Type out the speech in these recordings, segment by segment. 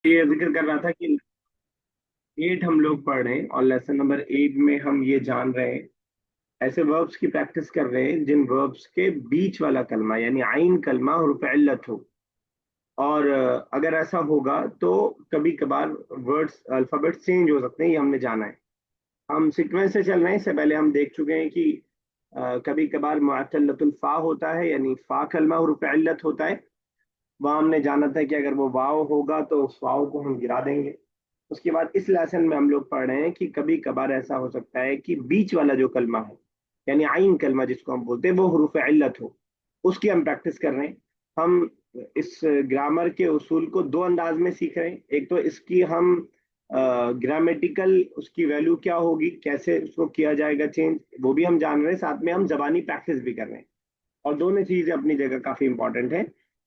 ये जिक्र कर रहा था कि 8 हम लोग पढ़ रहे हैं और लेसन नंबर 8 में हम ये जान रहे हैं, ऐसे वर्ब्स की प्रैक्टिस कर रहे हैं जिन वर्ब्स के बीच वाला कलमा यानी आइन कलमा हुरूफ इल्लत हो। और अगर ऐसा होगा तो कभी कभार वर्ड्स अल्फाबेट चेंज हो सकते हैं, ये हमने जाना है। हम सीक्वेंस से चल रहे हैं, इससे पहले हम देख चुके हैं कि कभी कभार मुअत्तलतुल फा होता है यानी फा कलमा हुरूफ इल्लत होता है। वहाँ हमने जाना था कि अगर वो वाव होगा तो उस वाव को हम गिरा देंगे। उसके बाद इस लेसन में हम लोग पढ़ रहे हैं कि कभी कभार ऐसा हो सकता है कि बीच वाला जो कलमा है यानी आइन कलमा जिसको हम बोलते हैं वो हुरूफ इल्लत हो। उसकी हम प्रैक्टिस कर रहे हैं। हम इस ग्रामर के उसूल को दो अंदाज में सीख रहे हैं। एक तो इसकी हम ग्रामेटिकल उसकी वैल्यू क्या होगी, कैसे उसको किया जाएगा चेंज, वो भी हम जान रहे हैं। साथ में हम जबानी प्रैक्टिस भी कर रहे हैं। और दोनों चीजें अपनी जगह काफी इंपॉर्टेंट है।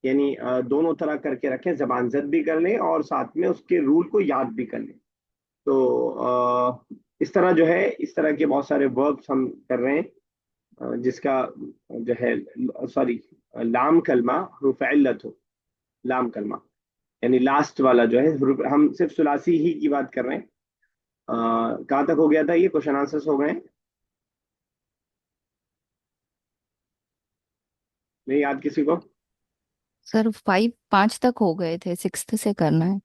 यानी दोनों तरह करके रखें, जबान जद भी कर लें और साथ में उसके रूल को याद भी कर लें। तो इस तरह जो है, इस तरह के बहुत सारे वर्ब्स हम कर रहे हैं। जिसका जो है, सॉरी, लाम कलमा हुरूफ इल्लत हो। लाम कलमा यानी लास्ट वाला जो है हम सिर्फ सुलासी ही की बात कर रहे हैं। कहाँ तक हो गया था, ये क्वेश्चन आंसर्स हो गए? नहीं याद किसी को? सर 5 तक हो गए थे, सिक्स्थ से करना है।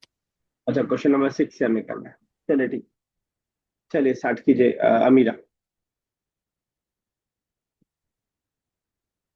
अच्छा, क्वेश्चन नंबर 6 से हमें करना है। चलिए ठीक। चलिए स्टार्ट कीजिए, अमीरा।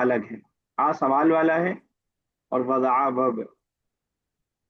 अलग है। आ सवाल वाला है और वज़ा वर्ब।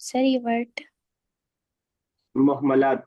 sorry word. मुहमलात।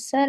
sir,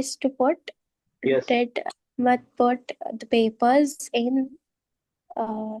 is to put. Yes. Did Ahmed put the papers in uh,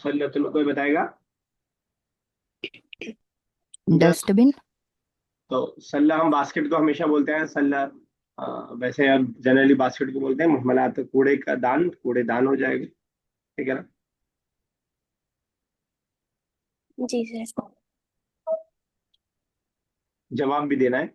सल्लत कोई बताएगा? डस्ट। डस्टबिन। तो सल्ला हम बास्केट को हमेशा बोलते हैं सल्ला। वैसे हम जनरली बास्केट को बोलते हैं। मुहमलात कूड़े का दान, कूड़ेदान हो जाएगा। ठीक है ना? जी सर. जवाब भी देना है।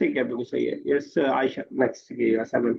ठीक है, बिल्कुल सही है। यस आयशा, नेक्स्ट कीजिएगा 7।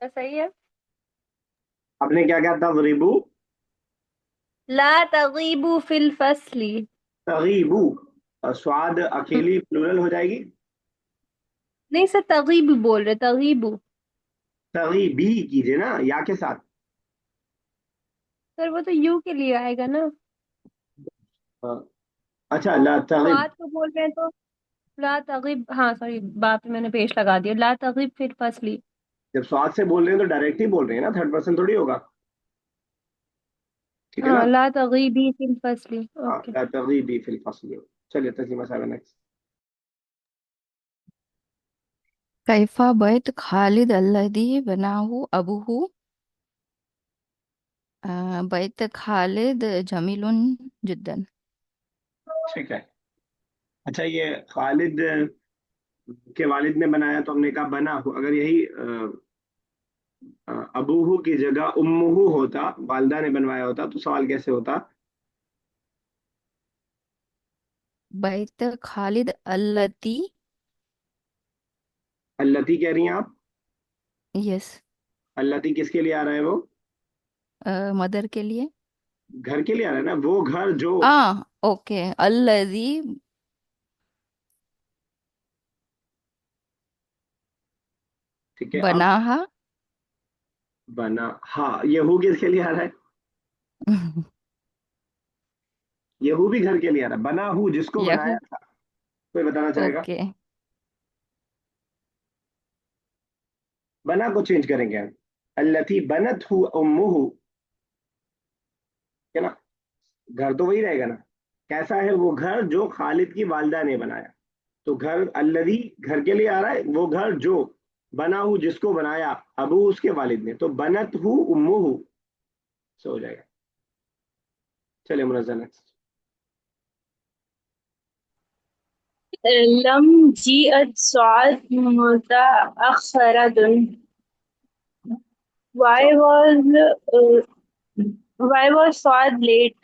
क्या सही है? आपने क्या कहा था? गरीबू। ला तगीबू फिल फसली। तगीबू। स्वाद अकेली प्लूरल हो जाएगी। नहीं सर, तगीबू बोल रहे, तगीबू। तगीबी कीजिए ना, या के साथ। सर वो तो यू के लिए आएगा ना। अ, अच्छा, ला तगीब। स्वाद को बोल रहे हैं तो ला तगीब, हाँ सॉरी, बाप रे, मैंने पेश लगा दिया, ला तगीब फिल फसली। जब स्वाद से बोल रहे हैं तो डायरेक्ट ही बोल रहे हैं ना, थर्ड पर्सन थोड़ी होगा। ठीक है हाँ, ना? ला तगीबी फिल फसली, हाँ, ओके। ला तगीबी फिल फस्ल। चलिए तस्लीमा साहब नेक्स्ट। कैफा बैत खालिद अल्लदी बनाहु अबूहु। बैत खालिद जमीलुन जिद्दन। ठीक है। अच्छा, ये खालिद के वालिद ने बनाया तो हमने कहा बना हो। अगर यही अबूहू की जगह उम्मुहू होता, वालदा ने बनवाया होता, तो सवाल कैसे होता? बैत खालिद अल्लती। अल्लती कह रही हैं आप? यस। अल्लती किसके लिए आ रहा है वो? मदर के लिए। घर के लिए आ रहा है ना, वो घर जो। ओके, अल्लदी ठीक है अब। बनाहा। बना, हाँ, यहू किसके लिए आ रहा है? यहू भी घर के लिए आ रहा है। बना हूँ जिसको बनाया यहू। था। कोई बताना चाहेगा? ओके। बना को चेंज करेंगे हम, अल्लती बनत हु उम्मुहु, है ना, घर तो वही रहेगा ना। कैसा है वो घर जो खालिद की वालदा ने बनाया। तो घर अल्लदी घर के लिए आ रहा है, वो घर जो बना हूँ जिसको बनाया, अबू उसके वालिद ने, तो बनत हूँ उम्मुहु से हो जाएगा। चलिए मुनज़्ज़ल नेक्स्ट। लम जीअत सौद मुतअख्खरतुन। Why was why was Saad late?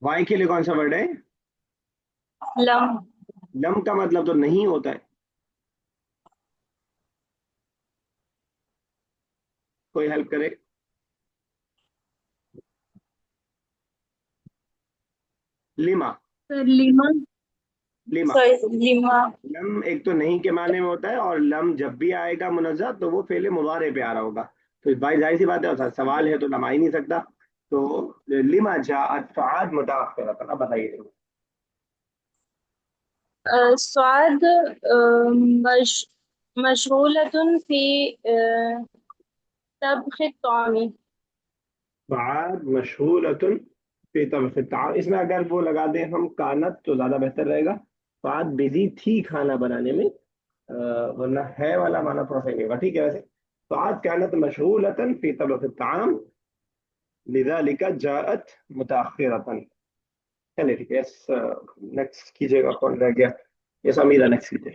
Why के लिए कौन सा वर्ड है? लम। लम का मतलब तो नहीं होता है। कोई हेल्प करे? Lima. Sir lima. Lima. Sorry, lima. Lump एक तो नहीं के माने में होता है, और लम जब भी आएगा मुनज़्ज़ा तो वो फेले मुजारे पे आ रहा होगा। तो भाई जाहिर सी बात है, और सवाल है तो लम आ ही नहीं सकता। तो लिमा जाअत सआद मुताअख्खिरतन, अब बताइए। स्वाद मश मशगूलतुन फी तबख़ तौमी। बाद मशहूरतुन फी तबख़ ताम, इसमें अगर वो लगा दें हम कानत तो ज़्यादा बेहतर रहेगा। बाद बिजी थी खाना बनाने में, वरना है वाला माना थोड़ा सही नहीं होगा, ठीक है वैसे। बाद कानत मशगूलतन फी तबख़ ताम लिज़ालिका जाअत मुताअख्खिरतन। चलिए ठीक है, यस। नेक्स्ट कीजिएगा, कौन रह गया? यस अमीरा, नेक्स्ट कीजिए।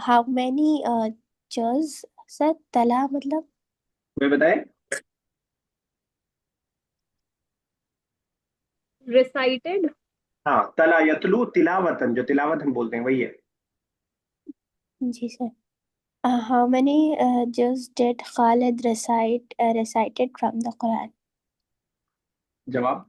how many juz से तला मतलब? मैं बताए? रिसाइटेड। हाँ, तला यतलू तिलावतन, जो तिलावत हम बोलते हैं वही है। जी sir. how many juz did Khalid recited from the Quran? जवाब?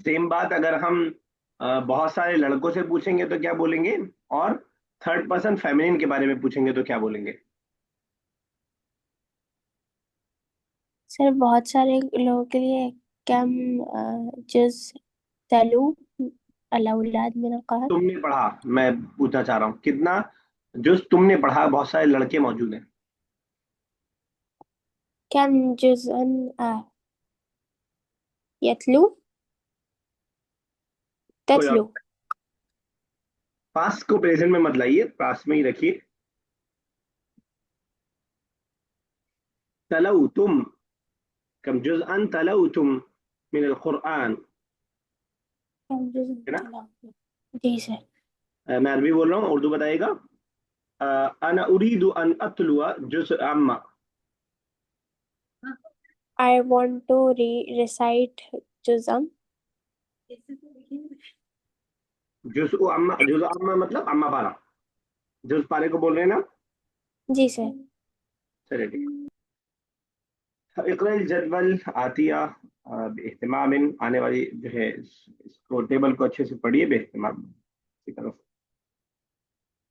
सेम बात अगर हम बहुत सारे लड़कों से पूछेंगे तो क्या बोलेंगे, और थर्ड पर्सन फेमिनिन के बारे में पूछेंगे तो क्या बोलेंगे? सर बहुत सारे लोगों के लिए कम जुज तलु अलौलाद मिन अलकुरान? तुमने पढ़ा, मैं पूछना चाह रहा हूँ कितना जो तुमने पढ़ा, बहुत सारे लड़के मौजूद हैं। कम जुज यतलू कोई और? ततलू? पास को प्रेजेंट में मत लाइए, पास में ही रखिए। तलऊ तुम, कम जुज अन तलऊ तुम मिन अल कुरान, कम जुज है ना? तला? जी सर। मैं अरबी बोल रहा हूँ, उर्दू बताइएगा। अना उरीदु अन अतलुआ जुज अम्मा। I want to recite जुज़अम. जुज अम्मा, जुज अम्मा मतलब अम्मा पारा, जुज पारे को बोल रहे हैं ना? जी सर। चलिए ठीक है। इक़राइल जदवल आतिया बेहतमाम, आने वाली जो है इसको टेबल को अच्छे से पढ़िए बेहतमाम की तरफ।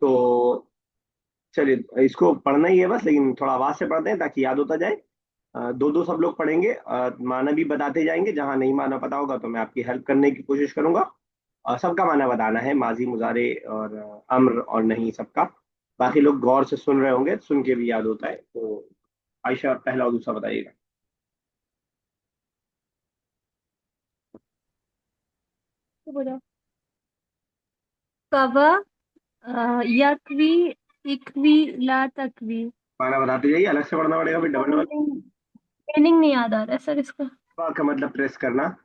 तो चलिए, इसको पढ़ना ही है बस, लेकिन थोड़ा आवाज से पढ़ते हैं ताकि याद होता जाए। दो दो सब लोग पढ़ेंगे, माना भी बताते जाएंगे, जहां नहीं माना पता होगा तो मैं आपकी हेल्प करने की कोशिश करूंगा। सबका माना बताना है, माजी मुजारे और अम्र और नहीं सबका। बाकी लोग गौर से सुन रहे होंगे, सुन के भी याद होता है। तो आयशा पहला और दूसरा बताइएगा। तो बोलो। कवा, यकवी, इकवी, ला तकवी। माना बताते जाइए, अलग से पढ़ना पड़ेगा फिर डबल डबल। मीनिंग नहीं याद आ रहा है सर इसका। का मतलब प्रेस करना,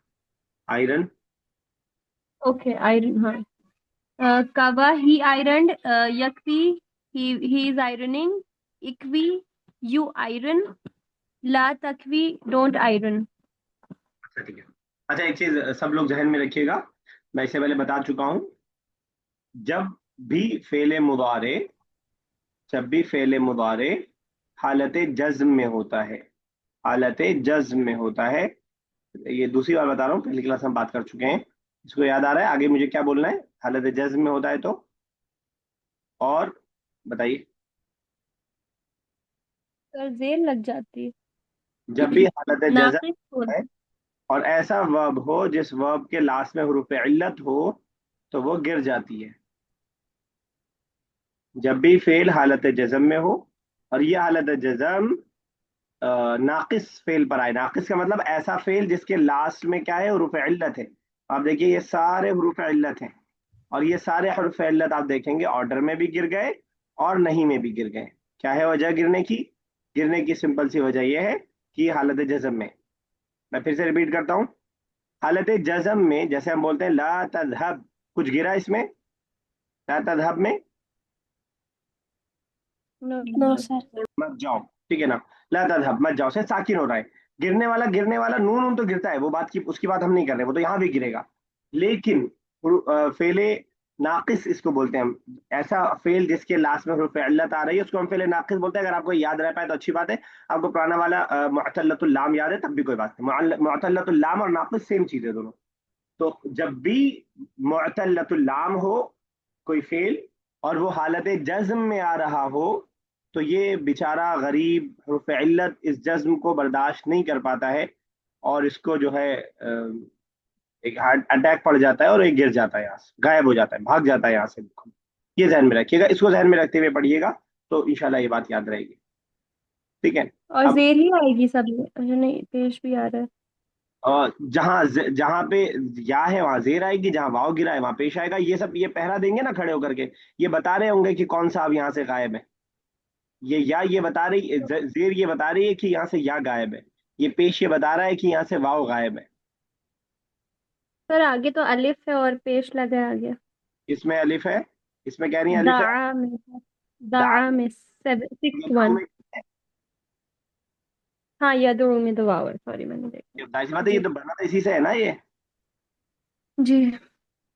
आयरन। ओके आयरन, हाँ। कवा ही आयरन, यकवी ही इज आयरनिंग, इकवी यू आयरन, ला तकवी डोंट आयरन। अच्छा ठीक है। अच्छा, एक चीज सब लोग जहन में रखिएगा, मैं इससे पहले बता चुका हूं। जब भी फेले मुदारे जब भी फेले मुदारे हालत जज्म में होता है, हालत जज्म में होता है। ये दूसरी बार बता रहा हूँ, पहली क्लास में बात कर चुके हैं। इसको याद आ रहा है आगे मुझे क्या बोलना है? हालत जज्म में होता है तो, और बताइए। सर जेर लग जाती जब भी हालत जज़म नाकिस हो। है और ऐसा वर्ब हो जिस वर्ब के लास्ट में हुरूफ इल्लत हो तो वो गिर जाती है। जब भी फेल हालत जज़म में हो और ये हालत जज़म नाकिस फेल पर आए। नाकिस का मतलब ऐसा फेल जिसके लास्ट में क्या है, हुरूफ इल्लत है। आप देखिए ये सारे हुरूफ इल्लत हैं और ये सारे हुरूफ इल्लत आप देखेंगे ऑर्डर में भी गिर गए और नहीं में भी गिर गए। क्या है वजह गिरने की? गिरने की सिंपल सी वजह यह है कि हालत जज़म में, मैं फिर से रिपीट करता हूँ, हालत जज़म में जैसे हम बोलते हैं ला तज़हब, कुछ गिरा इसमें? ला तज़हब में नो सर। मत जाओ, ठीक है ना। ला तज़हब मत जाओ से साकिन हो रहा है। गिरने वाला नून नून तो गिरता है, वो बात की उसकी बात हम नहीं कर रहे, वो तो यहाँ भी गिरेगा। लेकिन फेले नाकिस इसको बोलते हैं हम। ऐसा फेल जिसके लास्ट में हुरूफ इल्लत आ रही है उसको हम फेले नाकिस बोलते हैं। अगर आपको याद रह पाए तो अच्छी बात है। आपको पुराना वाला मुअत्तलतुल लाम याद है तब भी कोई बात नहीं। मुअत्तलतुल लाम और नाकिस सेम चीज है दोनों। तो जब भी मुअत्तलतुल लाम हो कोई फेल और वो हालत जज्म में आ रहा हो तो ये बेचारा गरीब हुरूफ इल्लत इस जज्म को बर्दाश्त नहीं कर पाता है और इसको जो है एक हार्ट अटैक पड़ जाता है और ये गिर जाता है, यहाँ से गायब हो जाता है, भाग जाता है यहाँ से बिल्कुल। ये ध्यान में रखिएगा, इसको ध्यान में रखते हुए पढ़िएगा तो इंशाल्लाह ये बात याद रहेगी। ठीक है। और अब जेर ही आएगी सब में। अच्छा नहीं, पेश भी आ रहा है। जहाँ पे या है वहां जेर आएगी, जहाँ वाव गिरा है वहां पेश आएगा। ये सब ये पहरा देंगे ना खड़े होकर के, ये बता रहे होंगे कि कौन सा अब यहाँ से गायब है। ये या ये बता रही जेर ये बता रही है कि यहाँ से या गायब है। ये पेश ये बता रहा है कि यहाँ से वाव गायब है। सर आगे तो अलिफ है और पेश लगा है आगे। इसमें अलिफ है, इसमें क्या नहीं अलिफ है। दाआ में दा दाआ में सिक्स में वन। हाँ यदुउ में तो वाव है, सॉरी मैंने देखा। जाहिर बात है, ये जी तो बना तो इसी से है ना ये। जी।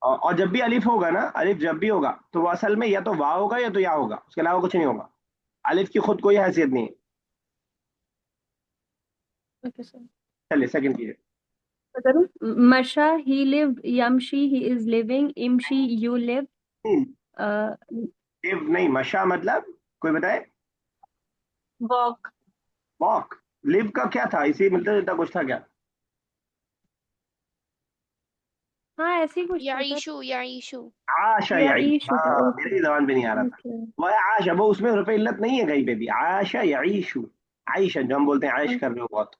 और जब भी अलिफ होगा ना, अलिफ जब भी होगा तो वो असल में या तो वाह होगा या तो या होगा, उसके अलावा कुछ नहीं होगा। अलिफ की खुद कोई हैसियत नहीं है। Okay sir. चलिए सेकंड कीजिए। तो करूँ? मशा ही लिव्ड, यमशी ही इज लिविंग, इमशी यू लिव। लिव नहीं, मशा मतलब कोई बताए? walk, walk. लिव का क्या था, इसी मिलता जुलता कुछ था क्या? हाँ ऐसे ही कुछ था सर। याईशु याईशु। आशा या यईश, ईशु का, हाँ ओके। मेरी जबान पे नहीं आ रहा था। ओके वो है आशा, वो उसमें रुपए इल्लत नहीं है कहीं पे भी। आशा यईशु, आयशा जो हम बोलते हैं आयश कर रहे हो बहुत,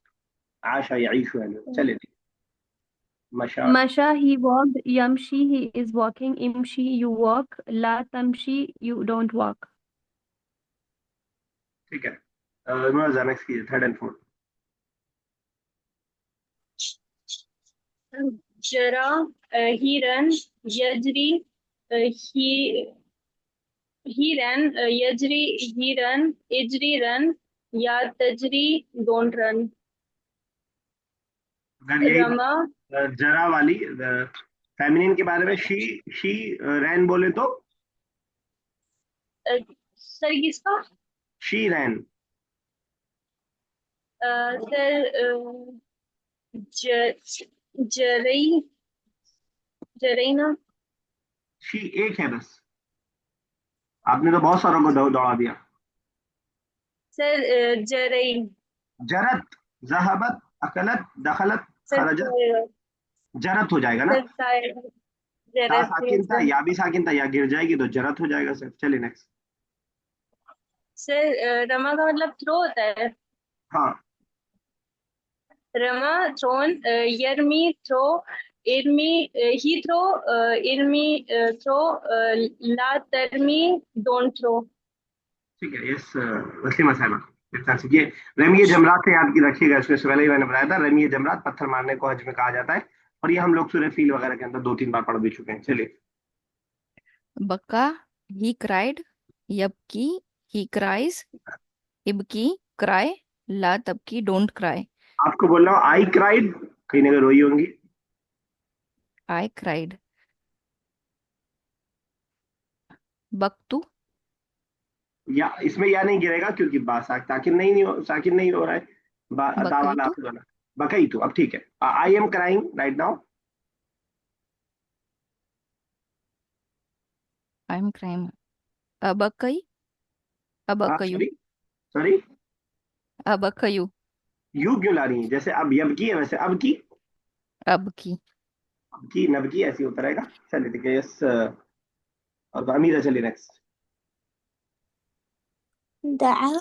आशा यईशु है जो। चलिए ठीक। मशा, मशा ही वॉकड, यमशी ही इज वॉकिंग, इमशी यू वॉक, ला तमशी यू डोंट वॉक। ठीक है। नेक्स्ट कीजिए, थर्ड एंड फोर्थ। जरा, he ran, yajri, he ran, yajri, he run, ijri run, या तजरी don't run, अगर यही रमा, जरा वाली फेमिनिन के बारे में शी रैन बोले तो सर किसका? She rain. सर ज जरई, जरईना। शी एक है बस, आपने तो बहुत सारों को दौड़ा दिया। सर जरई। जरत, जहाबत, अकलत, दखलत, सर खरजत, जरत हो जाएगा ना। सर ता जरत है साकिन था, सर। या भी साकिन था, या गिर जाएगी तो जरत हो जाएगा सर। चलिए नेक्स्ट। सर रमा का मतलब थ्रो होता है। हाँ, रमा थ्रोन, यरमी थ्रो, इरमी ही थ्रो, इरमी थ्रो, ला तरमी डोंट थ्रो। ठीक है। यस वसीम साहब, इतना सीखिए। रमी जमरात से याद की रखिएगा, इसमें से पहले ही मैंने बताया था, रमी जमरात पत्थर मारने को हज में कहा जाता है। और ये हम लोग सूरह फील वगैरह के अंदर 2-3 बार पढ़ भी चुके हैं। चलिए। बक्का ही क्राइड, यबकी ही क्राइज, इबकी क्राई, ला तबकी डोंट क्राई। आपको बोल रहा हूँ आई क्राइड, कहीं ना कहीं रोई होंगी। I cried. बकतू, या इसमें या नहीं गिरेगा क्योंकि साकिन नहीं हो रहा है। दा वाला बकैतू, आखिर वाला। बकई तो अब ठीक है। I am crying right now. I am crying. अबकई, अबकयू, सॉरी, सॉरी। अबकयू। यू क्यों ला रही है? जैसे अब यब की है वैसे अब की, अब की। अब की नब की ऐसी होता रहेगा। चलिए ठीक है, यस। और अमीरा चलिए नेक्स्ट। दआ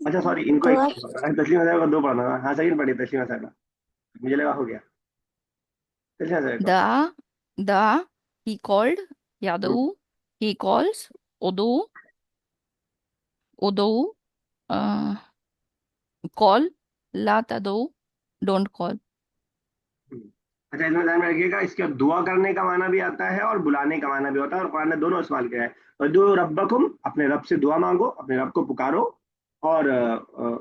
अच्छा सॉरी, इनको एक दुआ तस्लीमा साहब का दो पढ़ना था। हाँ सेकंड पढ़ी तस्लीमा साहब, मुझे लगा हो गया। तस्लीमा साहब का। Da, da, he called, Yadu, he calls, Udu, Udu, uh, call, La tadu, don't call. अच्छा, इसमें ध्यान में रखिएगा, इसके बाद दुआ करने का माना भी आता है और बुलाने का माना भी होता है, और कुरान ने दोनों इस्तेमाल किया है। तो दो रब्बकुम, अपने रब से दुआ मांगो, अपने रब को पुकारो। और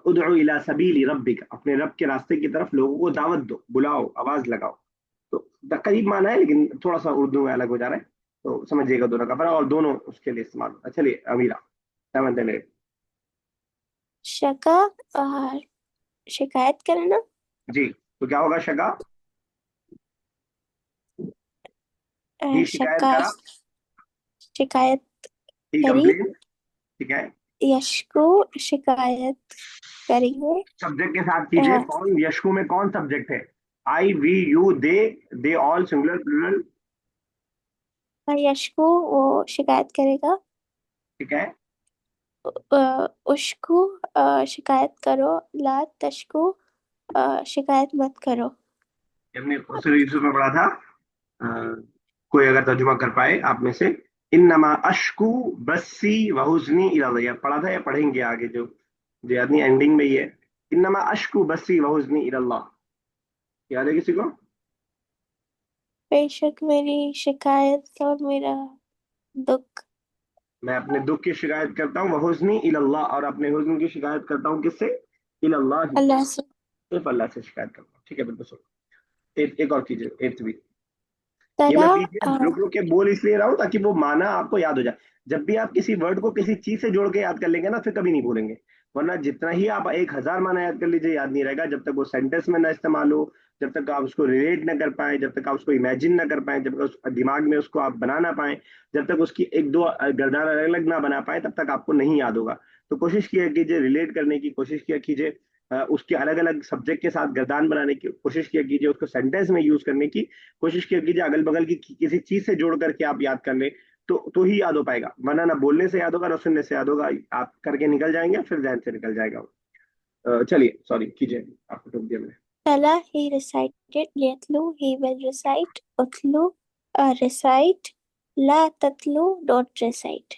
उदउ इला सबीली रब्बिक, अपने रब के रास्ते की तरफ लोगों को दावत दो, बुलाओ, आवाज लगाओ। तो करीब माना है, लेकिन थोड़ा सा उर्दू में अलग हो जा रहा है, तो समझिएगा दोनों का फर्क, और दोनों उसके लिए इस्तेमाल होता है। चलिए अमीरा, क्या मानते हैं मेरे? शका शिकायत करना जी, तो क्या होगा? शका, ही शिकायत शका करा, शिकायत ही करी कंप्लेन। ठीक है, यशको शिकायत करेंगे सब्जेक्ट के साथ कीजिए। कौन यशकू में कौन सब्जेक्ट है? I, we, you, they all, singular plural. यशको वो शिकायत करेगा ठीक है, उशको शिकायत करो ला तशको शिकायत मत करो हमने सूरह यूसुफ में पढ़ा था। अ, कोई अगर तर्जुमा कर पाए आप में से, इन्नमा अशकू बस्सी वहुजनी इलैया, पढ़ा था या पढ़ेंगे आगे? जो याद नहीं, एंडिंग में ही है, इन्नमा अशकू बस्सी वहुजनी इलल्लाह। याद है किसी को? बेशक मेरी शिकायत और मेरा दुख मैं अपने दुख की शिकायत करता हूँ, वहुजनी इलल्लाह, और अपने हुज्न की शिकायत करता हूँ किससे? इलल्लाह ही, अल्लाह से सिर्फ अल्लाह से शिकायत करता हूँ। ठीक है, बिल्कुल सुनो। एक और कीजिए, एट्थ भी। ये मैं तरा बीच में रुक रुक के बोल इसलिए रहा हूँ ताकि वो माना आपको याद हो जाए। जब भी आप किसी वर्ड को किसी चीज से जोड़ के याद कर लेंगे ना, फिर कभी नहीं भूलेंगे। वरना जितना ही आप 1,000 माना याद कर लीजिए, याद नहीं रहेगा जब तक वो सेंटेंस में ना इस्तेमाल हो, जब तक आप उसको रिलेट ना कर पाए, जब तक आप उसको इमेजिन ना कर पाए, जब तक उस दिमाग में उसको आप बना ना पाए, जब तक उसकी एक दो गर्दान अलग अलग ना बना पाए, तब तक आपको नहीं याद होगा। तो कोशिश किया कीजिए, रिलेट करने की कोशिश किया कीजिए, उसके अलग अलग सब्जेक्ट के साथ गर्दान बनाने की कोशिश किया कीजिए, उसको सेंटेंस में यूज करने की कोशिश किया कीजिए, अगल बगल की किसी चीज से जोड़ करके आप याद कर ले, तो ही याद हो पाएगा। वरना ना बोलने से याद होगा ना सुनने से याद होगा, आप करके निकल जाएंगे फिर जहन से निकल जाएगा। चलिए सॉरी कीजिए, आपको टोक दिया मैंने। तला he recited यतलू he will recite उतलू recite La ततलू don't recite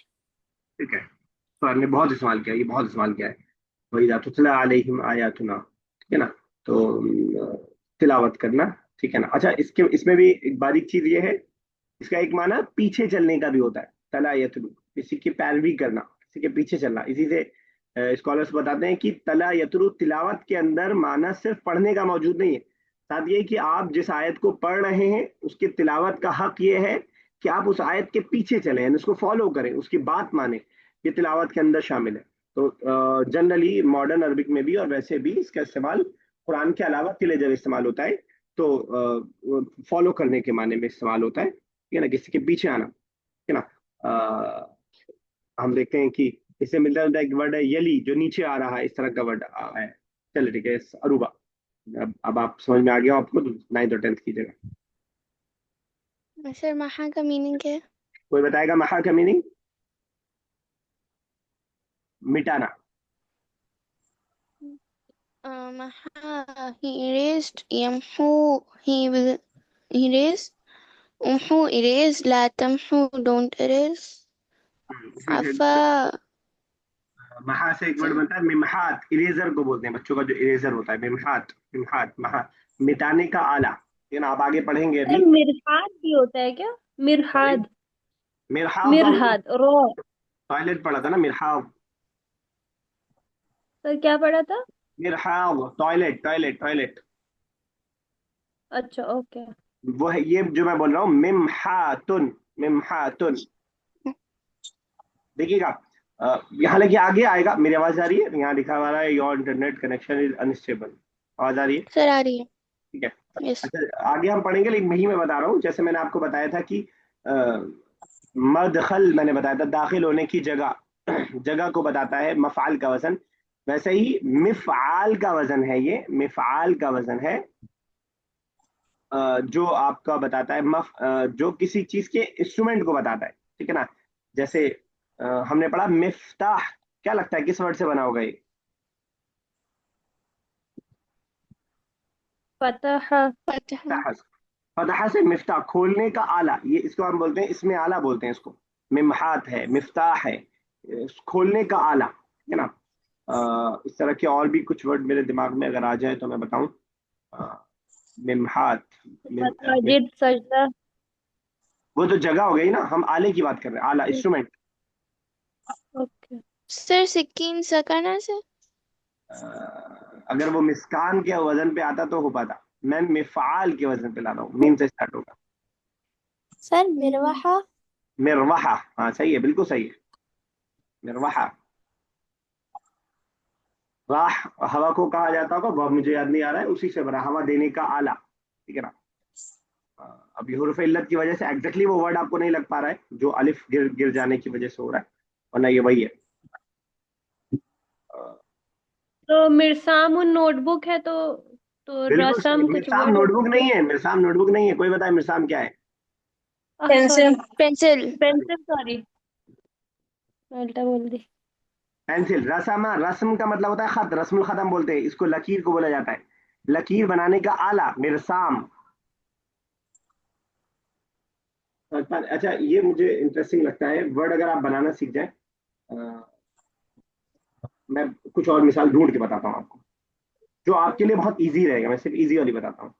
ठीक है, तो आपने बहुत इस्तेमाल किया, ये बहुत इस्तेमाल किया है। वही तुतला अलैहिम आयातुना, ठीक है ना? तो तिलावत करना, ठीक है ना? अच्छा, इसके इसमें भी एक बारीक चीज ये है, इसका एक माना पीछे चलने का भी होता है, तला यतलू, किसी की पैरवी करना, किसी के पीछे चलना। इसी से स्कॉलर्स बताते हैं कि तला यतलू तिलावत के अंदर माना सिर्फ पढ़ने का मौजूद नहीं है, साथ ये कि आप जिस आयत को पढ़ रहे हैं उसकी तिलावत का हक ये है कि आप उस आयत के पीछे चलें, यानी उसको फॉलो करें, उसकी बात माने, ये तिलावत के अंदर शामिल है। तो जनरली मॉडर्न अरबिक में भी और वैसे भी इसका इस्तेमाल कुरान के अलावा के लिए जब इस्तेमाल होता है तो फॉलो करने के माने में इस्तेमाल होता है, ठीक है ना? किसी के पीछे आना, ठीक है ना? हम देखते हैं कि इससे मिलता जुलता एक वर्ड है यली, जो नीचे आ रहा है, इस तरह का वर्ड है। चलिए ठीक है, अरूबा, अब आप समझ में आ गया आपको, 9th और 10th कीजिएगा। सर महा का मीनिंग क्या है कोई बताएगा महा का मीनिंग? मिटाना। महा he erased यमहू he will erase umhu erase La तमहू don't erase इसी से अफा महा से एक वर्ड बनता है मिमहात, इरेजर को बोलते हैं, बच्चों का जो इरेजर होता है, मिमहात, मिमहात, महा, मिटाने का आला, ठीक है ना? आप आगे पढ़ेंगे सर अभी। मिरहाद भी होता है क्या? सॉरी, मिरहाद। मिरहाव तो हमने मिरहाद रॉ। टॉयलेट पढ़ा था ना, मिरहाव। सर क्या पढ़ा था? मिरहाव टॉयलेट, टॉयलेट, टॉयलेट। अच्छा ओके। वो है ये जो मैं बोल रहा हूँ, मिमहातुन, मिमहातुन। देखिएगा, हालांकि आगे आएगा। मेरी आवाज आ रही है? यहाँ लिखा हुआ है your internet connection is unstable. आवाज आ रही है? सर आ रही है ठीक है। यस अच्छा, आगे हम पढ़ेंगे, लेकिन वही मैं बता रहा हूँ, जैसे मैंने आपको बताया था कि मदखल, मैंने बताया था दाखिल होने की जगह, जगह को बताता है मफाल का वजन। वैसे ही मिफआल का वजन है, ये मिफआल का वजन है जो आपका बताता है जो किसी चीज के इंस्ट्रूमेंट को बताता है, ठीक है ना। जैसे हमने पढ़ा मिफ्ताह, क्या लगता है किस वर्ड से बना होगा ये? फतह। फतह। फतह से। फतह से मिफ्ताह, खोलने का आला, ये इसको हम बोलते हैं, इसमें आला बोलते हैं इसको। मिमहात है, मिफ्ताह है, खोलने का आला, ठीक है ना। इस तरह के और भी कुछ वर्ड मेरे दिमाग में अगर आ जाए तो मैं बताऊं। मिमहात, मसाजिद, सजदा। वो तो जगह हो गई ना, हम आले की बात कर रहे हैं, आला इंस्ट्रूमेंट। ओके। सर सिक्कीन सकाना से। अगर वो मिस्कान के वजन पे आता तो हो पाता, मैं मिफाल के वजन पे ला रहा हूँ, मीम से स्टार्ट होगा। सर मिरवाहा। मिरवाहा, हाँ सही है, बिल्कुल सही है, मिरवाहा। राह हवा को कहा जाता होगा, वह मुझे याद नहीं आ रहा है, उसी से बना, हवा देने का आला, ठीक है ना। अभी हुरूफ इल्लत की वजह से एग्जैक्टली वो वर्ड आपको नहीं लग पा रहा है, जो अलिफ गिर गिर जाने की वजह से हो रहा है, वरना ये वही है। तो मिरसाम उन नोटबुक है, तो बिल्कुल सही, रसम कुछ मिरसाम वर्ड नोटबुक होता है। नहीं है, मिरसाम नोटबुक नहीं है, कोई बताए मिरसाम क्या है? Pencil. Sorry, pencil. Pencil, sorry, मैं उल्टा बोल दी। पेंसिल। रसमा, रस्म का मतलब होता है खत, रस्मुल खत्म बोलते हैं इसको, लकीर को बोला जाता है, लकीर बनाने का आला मिरसाम। अच्छा, ये मुझे इंटरेस्टिंग लगता है वर्ड, अगर आप बनाना सीख जाए। अ, मैं कुछ और मिसाल ढूंढ के बताता हूँ आपको, जो आपके लिए बहुत इजी रहेगा, मैं सिर्फ इजी वाली बताता हूँ।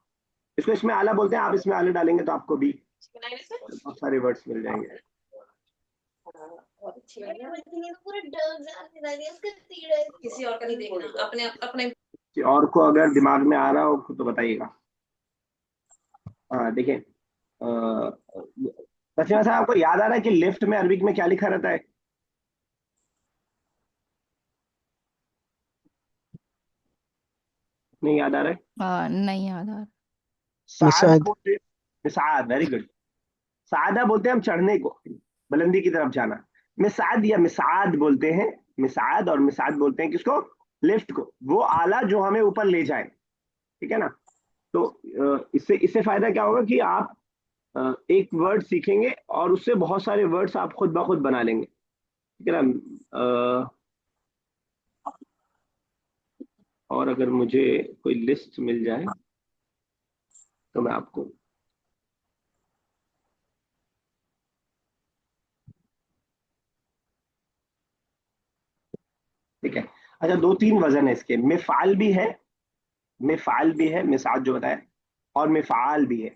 इसको इसमें आला बोलते हैं, आप इसमें आले डालेंगे तो आपको भी बहुत सारे वर्ड्स मिल जाएंगे। किसी और का नहीं देखना, अपने अपने। कि और को अगर दिमाग में आ रहा हो तो बताइएगा। हाँ देखिए, सचिन साहब आपको याद आ रहा है कि लिफ्ट में अरबिक में क्या लिखा रहता है? नहीं याद आ रहा है? नहीं याद आ रहा। सादा मिसाद। बोलते हैं, साद, वेरी गुड। सादा बोलते हैं हम चढ़ने को, बुलंदी की तरफ जाना। मिसाद या मिसाद बोलते हैं, मिसाद और मिसाद बोलते हैं किसको? लिफ्ट को, वो आला जो हमें ऊपर ले जाए, ठीक है ना। तो इससे इससे फायदा क्या होगा कि आप एक वर्ड सीखेंगे और उससे बहुत सारे वर्ड्स आप खुद ब खुद बना लेंगे, ठीक है ना। और अगर मुझे कोई लिस्ट मिल जाए तो मैं आपको, ठीक है। अच्छा, दो तीन वजन है इसके, मिफाल भी है, मिफाल भी है, मिसाद जो बताया, और मिफाल भी है।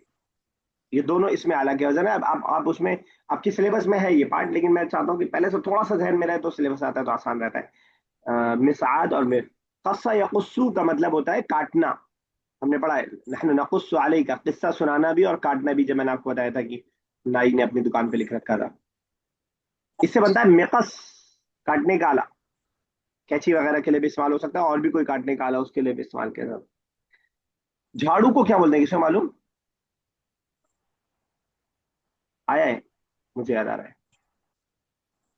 ये दोनों इसमें आला के वजन है। अब आप उसमें, आपकी सिलेबस में है ये पार्ट, लेकिन मैं चाहता हूँ कि पहले से थोड़ा सा जहन में रहे तो सिलेबस आता है तो आसान रहता है। मिसाद और कस्सा यकुस्सू का मतलब होता है काटना। हमने पढ़ा है, नहनु नकुस्सु अलैका, किस्सा सुनाना भी और काटना भी, जब मैंने आपको बताया था कि नाई ने अपनी दुकान पे लिख रखा था। इससे बनता है मिकस, काटने का आला, कैंची वगैरह के लिए भी इस्तेमाल हो सकता है, और भी कोई काटने का आला उसके लिए भी इस्तेमाल किया जाता है। झाड़ू को क्या बोलते हैं, किसे मालूम? आया है, मुझे याद आ रहा है,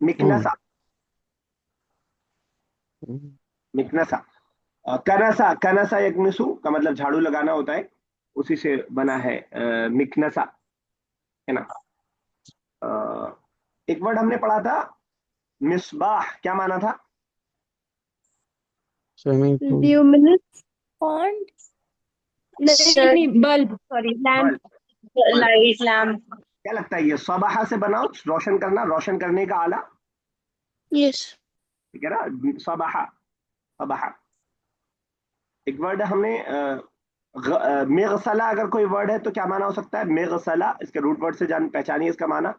मिकनसा। मिकनसा। कनसा, कनसा यकनसु का मतलब झाड़ू लगाना होता है, उसी से बना है मिकनसा, है ना। अ, एक वर्ड हमने पढ़ा था, मिसबाह, क्या माना था? Swimming pool. ल्यूमिनस। पॉन्ड। नहीं नहीं, bulb, sorry, lamp. Bulb. Bulb. Light lamp. क्या लगता है ये सबाहा से बनाओ, रोशन करना, रोशन करने का आला, यस। ठीक है ना, सबाहा, सबाहा। एक वर्ड हमने मेगसला, अगर कोई वर्ड है तो क्या माना हो सकता है मेगसला? इसके रूट वर्ड से जान पहचानिए इसका माना।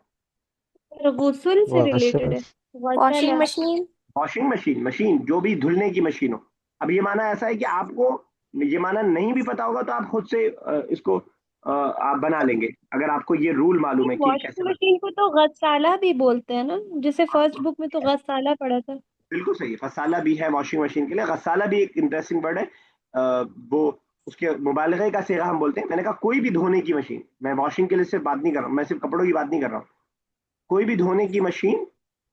गुस्ल से रिलेटेड है। वॉशर. वॉशिंग गसला। मशीन। वॉशिंग मशीन, मशीन जो भी धुलने की मशीन हो। अब ये माना ऐसा है कि आपको ये माना नहीं भी पता होगा तो आप खुद से इसको आप बना लेंगे, अगर आपको ये रूल मालूम है कि कैसे वॉशिंग बना। मशीन को तो गसाला भी बोलते हैं ना, जैसे फर्स्ट बुक में तो गसाला पढ़ा था। बिल्कुल सही है, गसाला भी है वॉशिंग मशीन के लिए, गसाला भी एक इंटरेस्टिंग वर्ड है। वो उसके मुबालगे का सेगा हम बोलते हैं। मैंने कहा कोई भी धोने की मशीन, मैं वॉशिंग के लिए सिर्फ बात नहीं कर रहा हूँ, मैं सिर्फ कपड़ों की बात नहीं कर रहा हूँ, कोई भी धोने की मशीन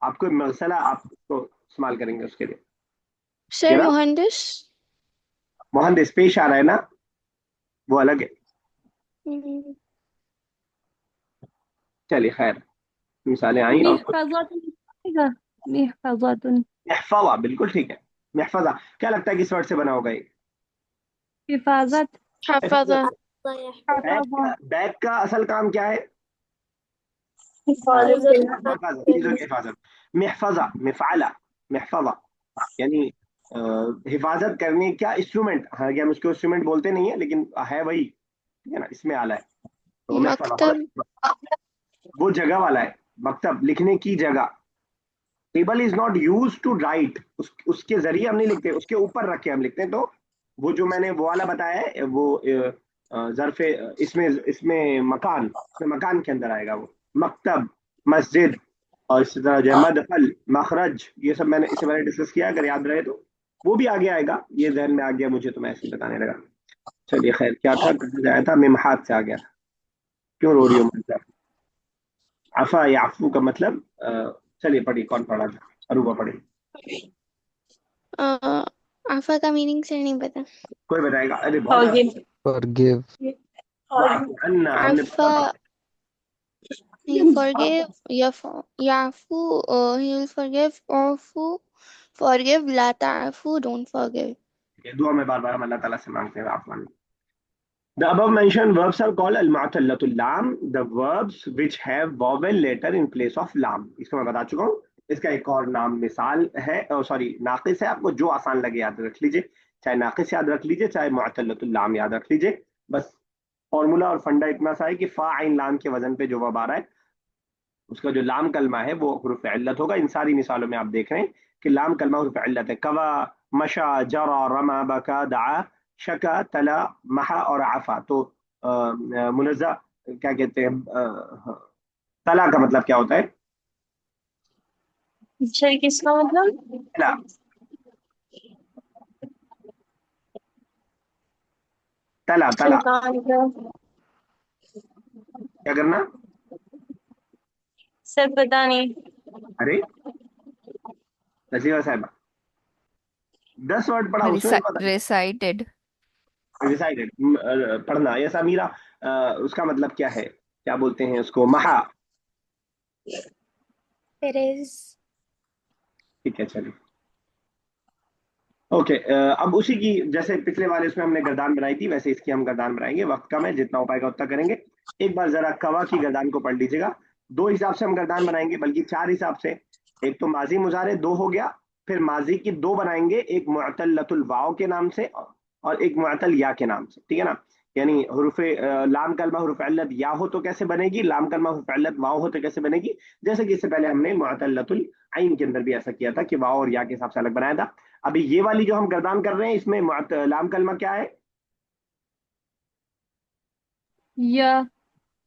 आपको मगसला, आपको इस्तेमाल करेंगे उसके लिए। सर ये ना मुहंदिस। मुहंदिस पेश आ रहा है ना, वो अलग है। हम्म, चलिए खैर, मिसालें आई और कुछ। मिहफज़ातुन। मिहफज़ातुन। महफवा, बिल्कुल ठीक है। महफजा क्या लगता है किस वर्ड से बना होगा ये? हिफाजत। हफाजा। बैग हफाजा। का, बैग का असल काम क्या है? हिफाजत हिफाजत, चीजों की हिफाजत। महफजा, मिफाला, महफजा यानी अ, हिफाजत करने का इंस्ट्रूमेंट। हालांकि हम उसको इंस्ट्रूमेंट बोलते नहीं है, लेकिन है वही, ठीक है ना, इसमें आला है। तो महफजा मकतब। वो जगह वाला है। मकतब लिखने की जगह। Table is not use to write, उसके जरिए हम नहीं लिखते, उसके ऊपर रख के हम लिखते हैं। तो वो जो मैंने वो वाला बताया है, वो जरफे, इसमें इसमें मकान, इसमें मकान के अंदर आएगा वो। मकतब, मस्जिद, और इसी तरह जो है मदखल, मखरज, ये सब मैंने इससे पहले डिस्कस किया, अगर याद रहे तो। वो भी आगे आएगा, ये जहन में आ गया मुझे तो मैं ऐसे ही बताने लगा। चलिए खैर, क्या था, कहाँ से आया था, मिमहात से आ गया था। क्यों रो रही हो मतलब? अफा याफू का मतलब चलिए पढ़िए, कौन पढ़ा था? अरूबा पढ़ी। आफा का मीनिंग सर नहीं पता। कोई बताएगा? अरे बहुत Forgive. Forgive. वाफू अन्ना, हमने आफा। पढ़ा था। He forgive. Yafu. He will forgive. Afu. Forgive. La ta'afu. Don't forgive. ये दुआ में बार बार हम अल्लाह ताला से मांगते हैं आफवान। The above mentioned verbs are called al-mu'tallatul lam, the verbs which have vowel letter in place of lam। इसको मैं बता चुका हूँ। इसका एक और नाम मिसाल है, सॉरी नाकिस है, आपको जो आसान लगे याद रख लीजिए। चाहे नाकिस याद रख लीजिए, चाहे मुअत्तलतुल लाम याद रख लीजिए। बस फॉर्मूला और फंडा इतना सा है कि फा आइन लाम के वजन पे जो वर्ब आ रहा है, उसका जो लाम कलमा है वो हुरूफ इल्लत होगा। इन सारी मिसालों में आप देख रहे हैं कि लाम कलमा हुरूफ इल्लत है। कवा, मशा, जरा, रमा, बका, दआ, शका, तला, महा और आफा। तो मुनज़्ज़ा क्या कहते हैं, तला का मतलब क्या होता है? सर किसका मतलब? तला, तला, तला सुल्तान का। क्या करना? सर पता नहीं। अरे नसीबा साहब, 10 वर्ड पढ़ा, उसमें भी पता recited। नहीं। डिसाइडेड, पढ़ना। यस अमीरा, उसका मतलब क्या है, क्या बोलते हैं उसको? महा। Perez. ठीक है चलिए। ओके, अब उसी की, जैसे पिछले वाले उसमें हमने गर्दान बनाई थी, वैसे इसकी हम गर्दान बनाएंगे। वक्त कम है, जितना हो पाएगा उतना करेंगे। एक बार जरा कवा की गर्दान को पढ़ लीजिएगा। दो हिसाब से हम गर्दान बनाएंगे, बल्कि चार हिसाब से। एक तो माजी मुजारे दो हो गया, फिर माजी की दो बनाएंगे, एक मुअत्तलतुल वाव के नाम से और एक मुअत्तल या के नाम से, ठीक है ना। यानी हुरूफे लाम कलमा हुरूफ इल्लत या हो तो कैसे बनेगी, लाम कलमा हुरूफ इल्लत वाव हो तो कैसे बनेगी। जैसे कि इससे पहले हमने मुअत्तलतुल आइन के अंदर भी ऐसा किया था कि वाव और या के हिसाब से अलग बनाया था। अभी ये वाली जो हम गर्दान कर रहे हैं, इसमें लाम कलमा क्या है? या।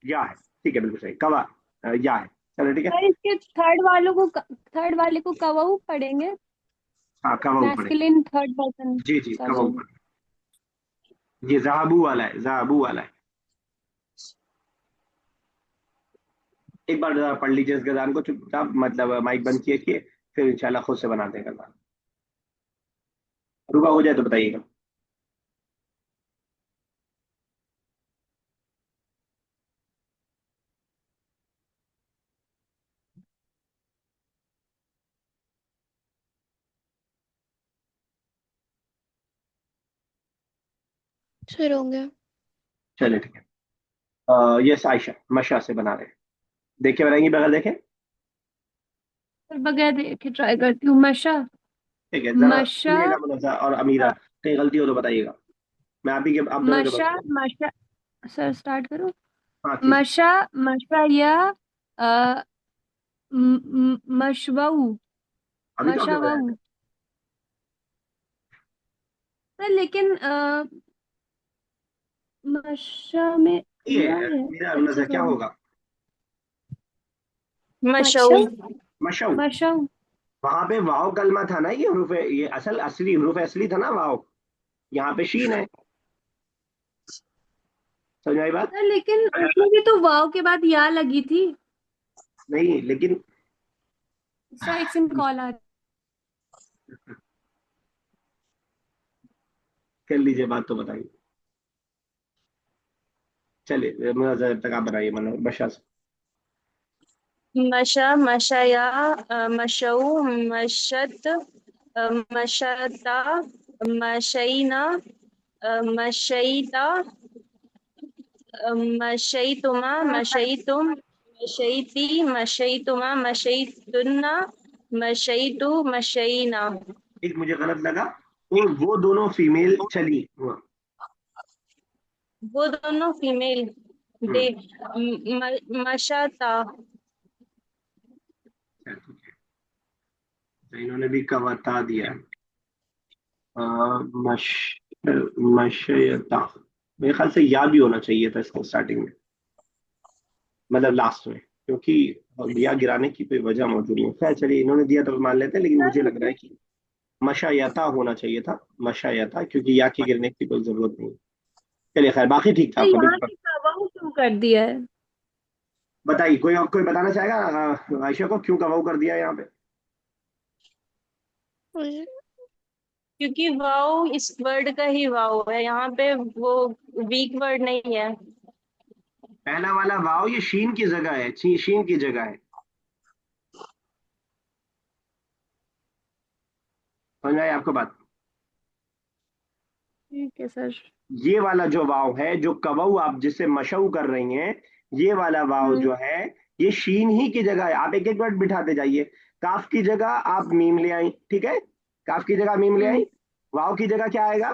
या है, ठीक है, बिल्कुल सही। कवा या है। चलो ठीक है। सर इसके थर्ड वाले को कवाऊ पढ़ेंगे। हाँ, कवा ऊपर है। Masculine third person. जी जी, कवा कवाऊ। ऊपर। ये जहाबू वाला है, जहाबू वाला है। एक बार जरा पढ़ लीजिए इस गर्दान को चुपचाप, मतलब माइक बंद किए फिर इंशाल्लाह खुद से बनाते हैं गर्दान। रुका हो जाए तो बताइएगा। सर हो गया। चलिए ठीक है। यस आयशा, मशा से बना रहे हैं। देखे बनाएंगी बगैर देखे? सर बगैर देखे ट्राई करती हूँ। मशा। ठीक है, जरा मशा। सुनिएगा मुनज़्ज़ा और अमीरा, कहीं गलती हो तो बताइएगा। मैं आप दोनों के मशा। दोस्त हूँ। मशा। सर स्टार्ट करो। हाँ ठीक है। मशा। मशा या अ, मशवऊ। अभी तो आपने बताया मशवऊ। था। सर लेकिन मशा में ये या है। मेरा अच्छा मुनज़्ज़ा क्या सॉरी। होगा? अच्छा। मशहूर। मशऊ। मशऊ। वहां पे वाव कलमा था ना, ये हरूफ, ये असली हरूफ असली था ना वाव। यहाँ पे शीन है। समझ आई बात? सर लेकिन उसमें भी तो वाव के बाद या लगी थी। नहीं लेकिन सर एक सेकंड कॉल आ रही है। कर लीजिए बात तो बताइए। चलिए जब तक आप बनाइए मन बशा से। मशा मशया मशऊ मशत मशता मशईना मशईता मशईतुमा मशईतुम मशईती मशईतुमा मशईतुन्ना मशईतु मशईना। एक मुझे गलत लगा, वो दोनों फीमेल चली हुआ। वो दोनों फीमेल हम्म। दे मशाता। ठीक है, तो इन्होंने भी कवता दिया। अ, मश मशयता, मेरे ख्याल से या भी होना चाहिए था इसको स्टार्टिंग में, मतलब लास्ट में, क्योंकि या गिराने की कोई वजह मौजूद नहीं। खैर चलिए, इन्होंने दिया तो मान लेते हैं, लेकिन मुझे लग रहा है कि मशायता होना चाहिए था, मशायता, क्योंकि या के गिरने की कोई जरूरत नहीं। चलिए खैर, बाकी ठीक था तो आपका यहाँ बिल्कुल। पे कवाऊ क्यों कर दिया है? बताइए, कोई और कोई बताना चाहेगा आयशा को क्यों कवाऊ कर दिया यहाँ पे? क्योंकि वाव इस वर्ड का ही वाव है यहाँ पे, वो वीक वर्ड नहीं है। पहला वाला वाव ये शीन की जगह है, शीन की जगह है। समझ में आई आपको बात? ठीक है सर। ये वाला जो वाव है, जो कवऊ आप जिससे मशऊ कर रही हैं, ये वाला वाव हम्म। जो है, ये शीन ही की जगह है। आप एक एक वर्ड बिठाते जाइए। काफ की जगह आप मीम ले आई, ठीक है, काफ की जगह मीम ले हम्म। आई। वाव की जगह क्या आएगा?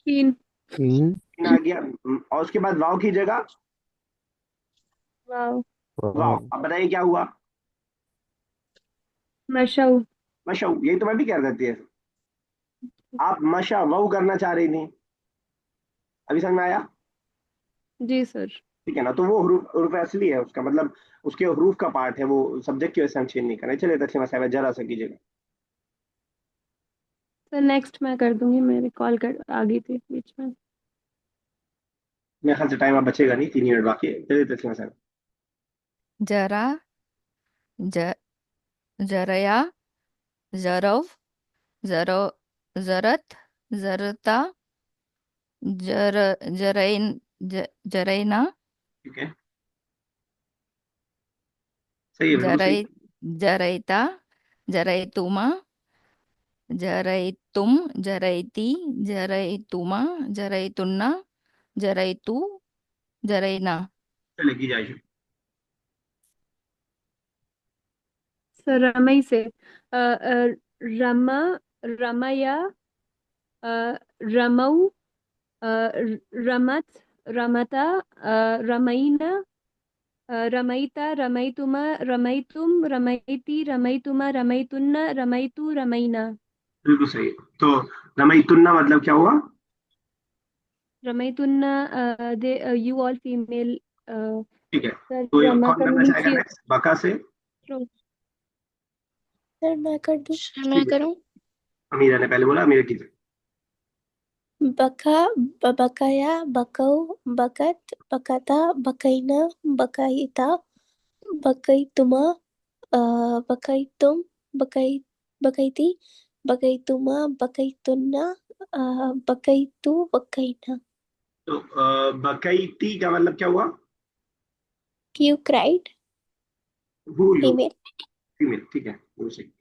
शीन। तीन। शीन आ गया। और उसके बाद वाव की जगह वाव। वाव। वाव। अब बताइए क्या हुआ? मशऊ। मशऊ, यही तो मैं भी कह रही थी। आप मशा वऊ करना चाह रही थी, अभी समझ में आया? जी सर। ठीक है ना, तो वो हरूफ हरूफ असली है उसका मतलब, उसके हरूफ का पार्ट है वो, सब्जेक्ट की वजह से हम चेंज नहीं करें। चलिए तस्लीमा साहब जरा सा कीजिएगा। सर नेक्स्ट मैं कर दूंगी, मेरी कॉल कर आ गई थी बीच में। मेरे ख्याल से टाइम अब बचेगा नहीं, 3 मिनट बाकी है। चलिए तस्लीमा साहब। जरा, ज, जरया, जरव, जरो, जरत, जरता, जर, जरैन, जरैना, ठीक है, सही है, बिल्कुल सही। जरै, जरैता, जरैतुमा, जरैतुम, जरैती, जरैतुमा, जरैतुन्ना, जरैतु, जरैना। चलिए की जाए। सर रमई से रमा, रमया, रमऊ, रमत, रमता, रमईना, रमईता, रमईतुमा, रमईतुम, रमईती, रमईतुमा, रमईतुन्ना, रमईतु, रमईना। बिल्कुल सही है। तो रमईतुन्ना मतलब क्या हुआ? रमईतुन्ना, दे यू ऑल फीमेल। ठीक है, सर तो रमा कौन का करना मीनिंग चाहेगा नेक्स्ट, बका से? सर मैं कर दूं? मैं करूं? अमीरा ने पहले बोला, अमीरा कीजिए। बका, बकाया, बकऊ, बकत, बकाता, बकैना, बकाईता, बकैतुमा, बकैतुम, बकै, बकैती, बकैतुमा, बकैतुन्ना, बकैतु, बकैना। तो बकैती का मतलब क्या हुआ? You cried, who you, female. Female, ठीक है, वो सही।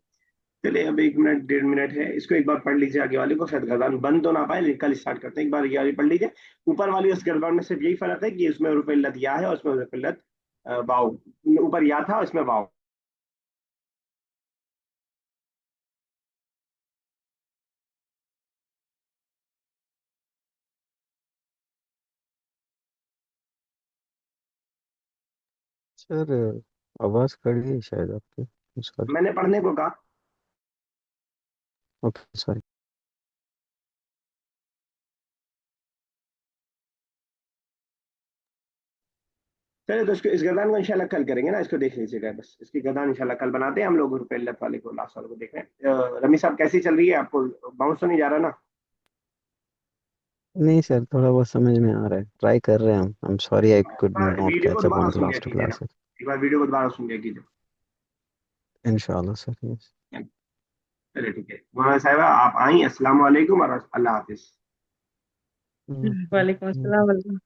चलिए अब 1 मिनट 1.5 मिनट है, इसको एक बार पढ़ लीजिए आगे वाले को, शायद गजान बंद तो ना पाए, लेकिन कल स्टार्ट करते हैं। एक बार ये वाली पढ़ लीजिए। ऊपर वाली उस गरबान में सिर्फ यही फर्क है कि इसमें रुफिल्लत या है और उसमें रुफिल्लत वाव। ऊपर या था, इसमें वाव। सर आवाज कट गई शायद आपकी। सॉरी। मैंने पढ़ने को कहा। Okay sorry. चलिए, तो इसको इस गदान को इंशाल्लाह कल करेंगे ना, इसको देख लीजिएगा बस, इसकी गदान इंशाल्लाह कल बनाते हैं हम लोग। रुपये वाले को, लास्ट वाले को देख रहे हैं। रमी साहब कैसी चल रही है, आपको बाउंस तो नहीं जा रहा ना? नहीं सर, थोड़ा बहुत समझ में आ रहा है, ट्राई कर रहे हैं हम। I am sorry I could not video को कैच अप दोबारा ऑन द सुन लिया लास्ट टू कीजिए ना, क्लासेस। एक बार वीडियो को दोबारा सुन लिया कीजिए। इंशाल्लाह सर, यस। चलिए ठीक है, मोहम्मद साहिबा आप आई, अस्सलाम वालेकुम और अल्लाह हाफिज। हम्म, वालेकुम अस्सलाम।